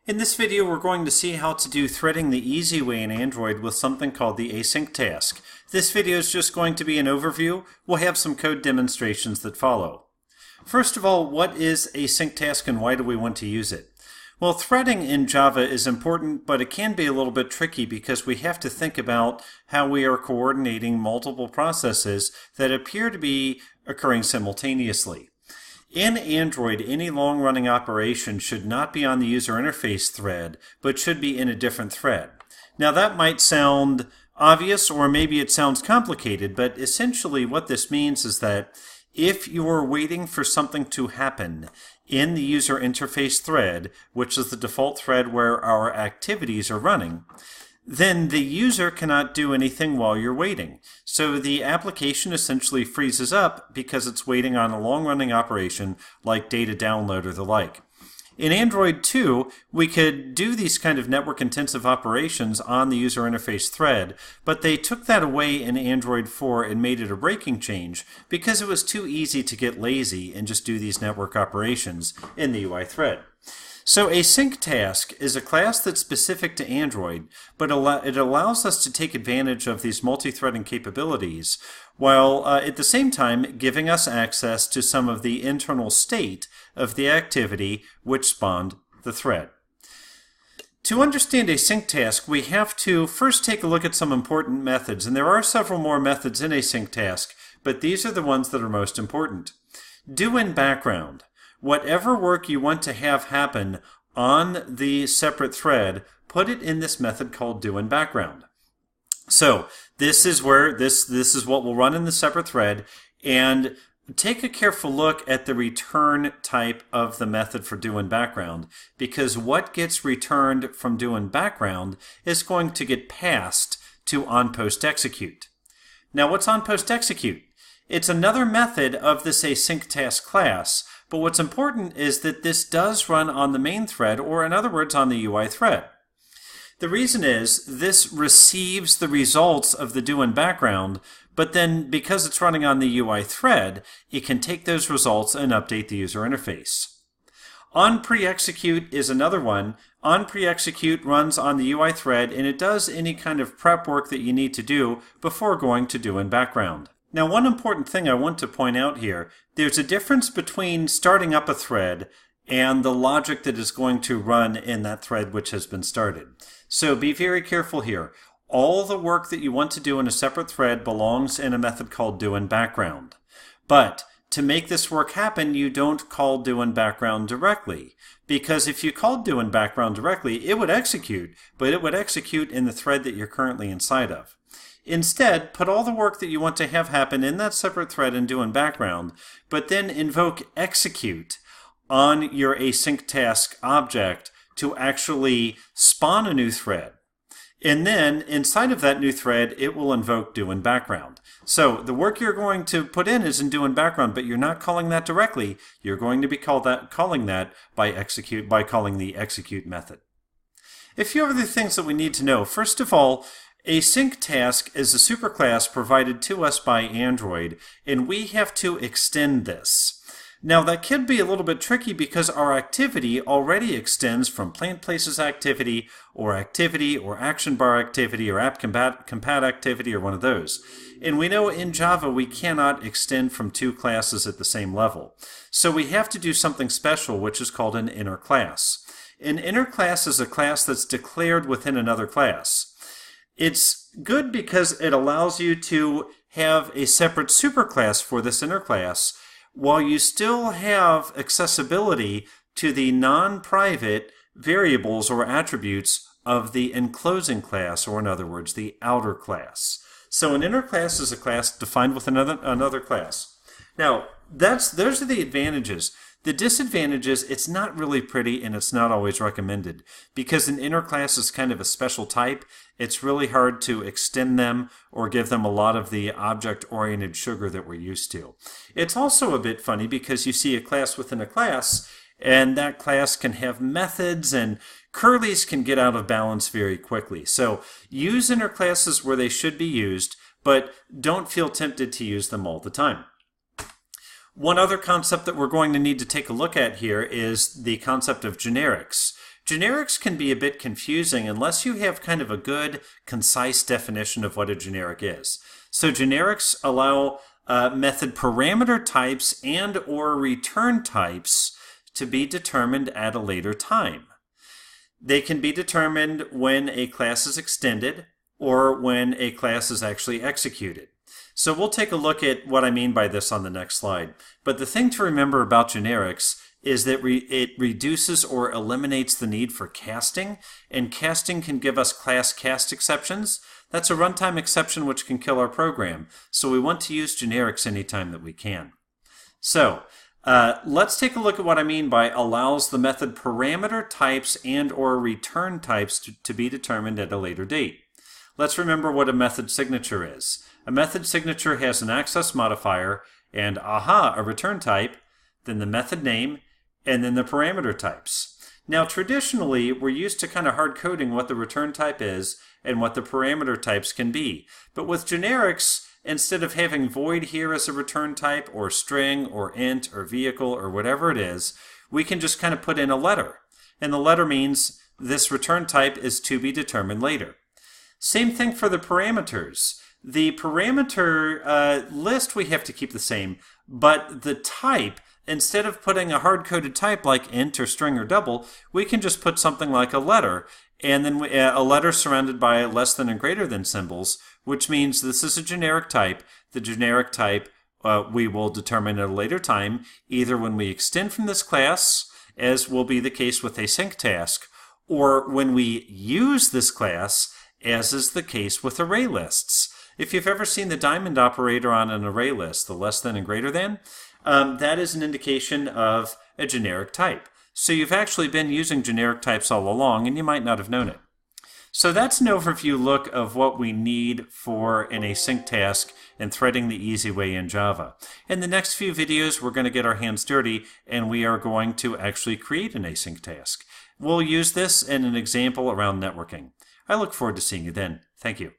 In this video, we're going to see how to do threading the easy way in Android with something called the AsyncTask. This video is just going to be an overview. We'll have some code demonstrations that follow. First of all, what is AsyncTask and why do we want to use it? Well, threading in Java is important, but it can be a little bit tricky because we have to think about how we are coordinating multiple processes that appear to be occurring simultaneously. In Android, any long-running operation should not be on the user interface thread, but should be in a different thread. Now that might sound obvious, or maybe it sounds complicated, but essentially what this means is that if you're waiting for something to happen in the user interface thread, which is the default thread where our activities are running, then the user cannot do anything while you're waiting. So the application essentially freezes up because it's waiting on a long-running operation like data download or the like. In Android 2, we could do these kind of network-intensive operations on the user interface thread, but they took that away in Android 4 and made it a breaking change because it was too easy to get lazy and just do these network operations in the UI thread. So AsyncTask is a class that's specific to Android, but it allows us to take advantage of these multi-threading capabilities, while at the same time giving us access to some of the internal state of the activity which spawned the thread. To understand AsyncTask, we have to first take a look at some important methods, and there are several more methods in AsyncTask, but these are the ones that are most important. Do in background. Whatever work you want to have happen on the separate thread, put it in this method called do in background. So this is where this is what will run in the separate thread, and take a careful look at the return type of the method for do in background, because what gets returned from do in background is going to get passed to onPostExecute. Now what's onPostExecute? It's another method of this AsyncTask class, but what's important is that this does run on the main thread, or in other words, on the UI thread. The reason is this receives the results of the do in background, but then because it's running on the UI thread, it can take those results and update the user interface. OnPreExecute is another one. OnPreExecute runs on the UI thread, and it does any kind of prep work that you need to do before going to do in background. Now, one important thing I want to point out here, there's a difference between starting up a thread and the logic that is going to run in that thread which has been started. So be very careful here. All the work that you want to do in a separate thread belongs in a method called do in background. But to make this work happen, you don't call do in background directly. Because if you called do in background directly, it would execute, but it would execute in the thread that you're currently inside of. Instead, put all the work that you want to have happen in that separate thread and do in background, but then invoke execute on your AsyncTask object to actually spawn a new thread. And then inside of that new thread, it will invoke do in background. So the work you're going to put in is in do in background, but you're not calling that directly. You're going to be calling that by calling the execute method. A few other things that we need to know. First of all, AsyncTask is a superclass provided to us by Android, and we have to extend this. Now that could be a little bit tricky because our activity already extends from PlantPlaces activity or action bar activity or AppCompat activity or one of those. And we know in Java we cannot extend from two classes at the same level. So we have to do something special, which is called an inner class. An inner class is a class that's declared within another class. It's good because it allows you to have a separate superclass for this inner class while you still have accessibility to the non-private variables or attributes of the enclosing class, or in other words, the outer class. So an inner class is a class defined within another class. Now, those are the advantages. The disadvantages, it's not really pretty and it's not always recommended. Because an inner class is kind of a special type, it's really hard to extend them or give them a lot of the object-oriented sugar that we're used to. It's also a bit funny because you see a class within a class, and that class can have methods, and curlies can get out of balance very quickly. So use inner classes where they should be used, but don't feel tempted to use them all the time. One other concept that we're going to need to take a look at here is the concept of generics. Generics can be a bit confusing unless you have kind of a good, concise definition of what a generic is. So generics allow method parameter types and or return types to be determined at a later time. They can be determined when a class is extended or when a class is actually executed. So we'll take a look at what I mean by this on the next slide. But the thing to remember about generics is that it reduces or eliminates the need for casting, and casting can give us class cast exceptions. That's a runtime exception which can kill our program. So we want to use generics anytime that we can. So let's take a look at what I mean by allows the method parameter types and or return types to be determined at a later date. Let's remember what a method signature is. A method signature has an access modifier and a return type, then the method name, and then the parameter types. Now traditionally we're used to kind of hard coding what the return type is and what the parameter types can be. But with generics, instead of having void here as a return type or string or int or vehicle or whatever it is, we can just kind of put in a letter. And the letter means this return type is to be determined later. Same thing for the parameters. The parameter list we have to keep the same, but the type, instead of putting a hard-coded type like int or string or double, we can just put something like a letter, and then a letter surrounded by less than and greater than symbols, which means this is a generic type. The generic type we will determine at a later time, either when we extend from this class, as will be the case with AsyncTask, or when we use this class, as is the case with array lists. If you've ever seen the diamond operator on an array list, the less than and greater than, that is an indication of a generic type. So you've actually been using generic types all along, and you might not have known it. So that's an overview look of what we need for an async task and threading the easy way in Java. In the next few videos, we're going to get our hands dirty, and we are going to actually create an async task. We'll use this in an example around networking. I look forward to seeing you then. Thank you.